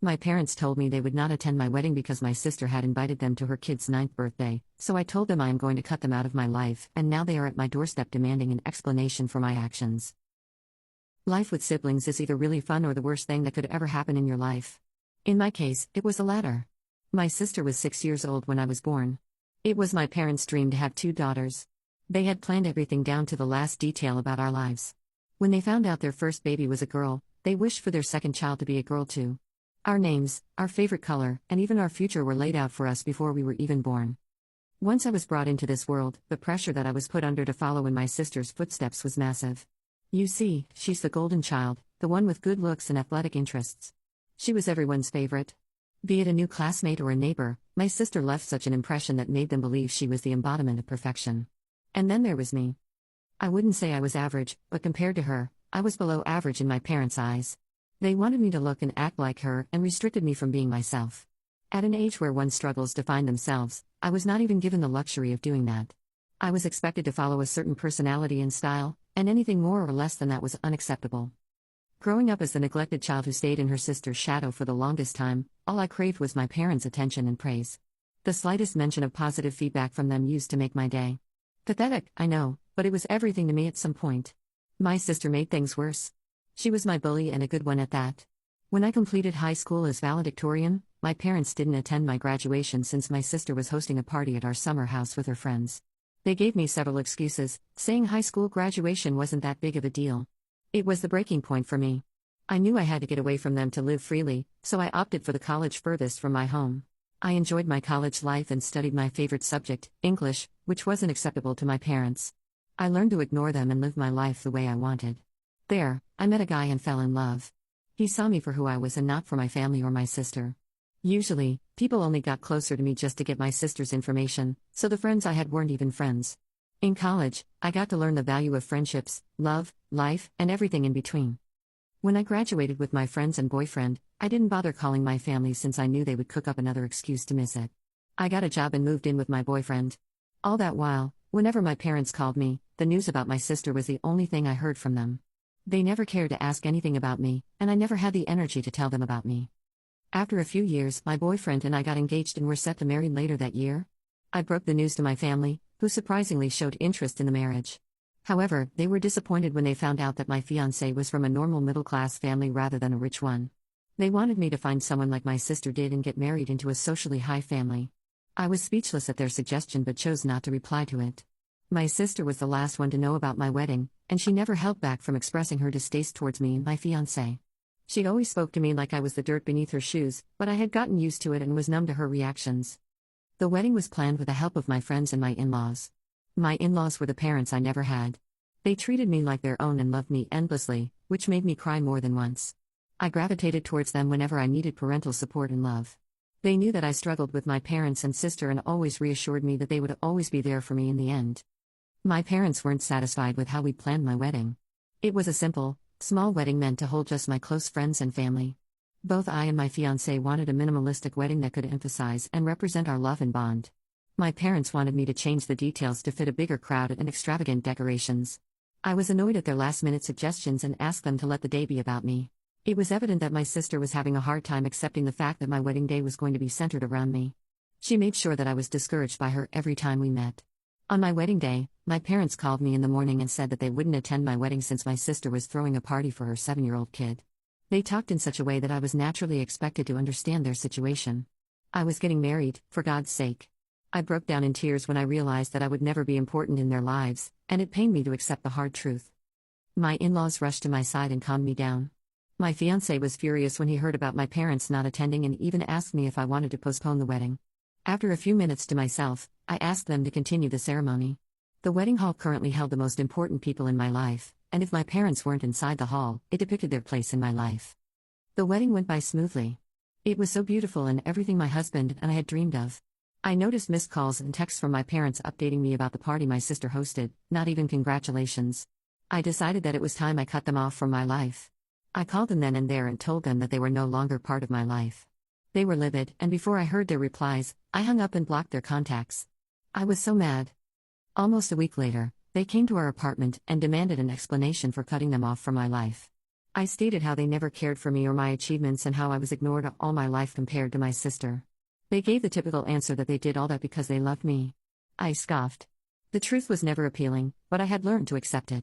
My parents told me they would not attend my wedding because my sister had invited them to her kid's 9th birthday, so I told them I am going to cut them out of my life, and now they are at my doorstep demanding an explanation for my actions. Life with siblings is either really fun or the worst thing that could ever happen in your life. In my case, it was the latter. My sister was 6 years old when I was born. It was my parents' dream to have 2 daughters. They had planned everything down to the last detail about our lives. When they found out their first baby was a girl, they wished for their second child to be a girl too. Our names, our favorite color, and even our future were laid out for us before we were even born. Once I was brought into this world, the pressure that I was put under to follow in my sister's footsteps was massive. You see, she's the golden child, the one with good looks and athletic interests. She was everyone's favorite. Be it a new classmate or a neighbor, my sister left such an impression that made them believe she was the embodiment of perfection. And then there was me. I wouldn't say I was average, but compared to her, I was below average in my parents' eyes. They wanted me to look and act like her and restricted me from being myself. At an age where one struggles to find themselves, I was not even given the luxury of doing that. I was expected to follow a certain personality and style, and anything more or less than that was unacceptable. Growing up as the neglected child who stayed in her sister's shadow for the longest time, all I craved was my parents' attention and praise. The slightest mention of positive feedback from them used to make my day. Pathetic, I know, but it was everything to me at some point. My sister made things worse. She was my bully and a good one at that. When I completed high school as valedictorian, my parents didn't attend my graduation since my sister was hosting a party at our summer house with her friends. They gave me several excuses, saying high school graduation wasn't that big of a deal. It was the breaking point for me. I knew I had to get away from them to live freely, so I opted for the college furthest from my home. I enjoyed my college life and studied my favorite subject, English, which wasn't acceptable to my parents. I learned to ignore them and live my life the way I wanted. There, I met a guy and fell in love. He saw me for who I was and not for my family or my sister. Usually, people only got closer to me just to get my sister's information, so the friends I had weren't even friends. In college, I got to learn the value of friendships, love, life, and everything in between. When I graduated with my friends and boyfriend, I didn't bother calling my family since I knew they would cook up another excuse to miss it. I got a job and moved in with my boyfriend. All that while, whenever my parents called me, the news about my sister was the only thing I heard from them. They never cared to ask anything about me, and I never had the energy to tell them about me. After a few years, my boyfriend and I got engaged and were set to marry later that year. I broke the news to my family, who surprisingly showed interest in the marriage. However, they were disappointed when they found out that my fiancé was from a normal middle-class family rather than a rich one. They wanted me to find someone like my sister did and get married into a socially high family. I was speechless at their suggestion but chose not to reply to it. My sister was the last one to know about my wedding, and she never held back from expressing her distaste towards me and my fiancé. She always spoke to me like I was the dirt beneath her shoes, but I had gotten used to it and was numb to her reactions. The wedding was planned with the help of my friends and my in-laws. My in-laws were the parents I never had. They treated me like their own and loved me endlessly, which made me cry more than once. I gravitated towards them whenever I needed parental support and love. They knew that I struggled with my parents and sister and always reassured me that they would always be there for me in the end. My parents weren't satisfied with how we planned my wedding. It was a simple, small wedding meant to hold just my close friends and family. Both I and my fiancé wanted a minimalistic wedding that could emphasize and represent our love and bond. My parents wanted me to change the details to fit a bigger crowd and extravagant decorations. I was annoyed at their last-minute suggestions and asked them to let the day be about me. It was evident that my sister was having a hard time accepting the fact that my wedding day was going to be centered around me. She made sure that I was discouraged by her every time we met. On my wedding day, my parents called me in the morning and said that they wouldn't attend my wedding since my sister was throwing a party for her 7-year-old kid. They talked in such a way that I was naturally expected to understand their situation. I was getting married, for God's sake. I broke down in tears when I realized that I would never be important in their lives, and it pained me to accept the hard truth. My in-laws rushed to my side and calmed me down. My fiancé was furious when he heard about my parents not attending and even asked me if I wanted to postpone the wedding. After a few minutes to myself, I asked them to continue the ceremony. The wedding hall currently held the most important people in my life, and if my parents weren't inside the hall, it depicted their place in my life. The wedding went by smoothly. It was so beautiful and everything my husband and I had dreamed of. I noticed missed calls and texts from my parents updating me about the party my sister hosted, not even congratulations. I decided that it was time I cut them off from my life. I called them then and there and told them that they were no longer part of my life. They were livid, and before I heard their replies, I hung up and blocked their contacts. I was so mad. Almost a week later, they came to our apartment and demanded an explanation for cutting them off from my life. I stated how they never cared for me or my achievements and how I was ignored all my life compared to my sister. They gave the typical answer that they did all that because they loved me. I scoffed. The truth was never appealing, but I had learned to accept it.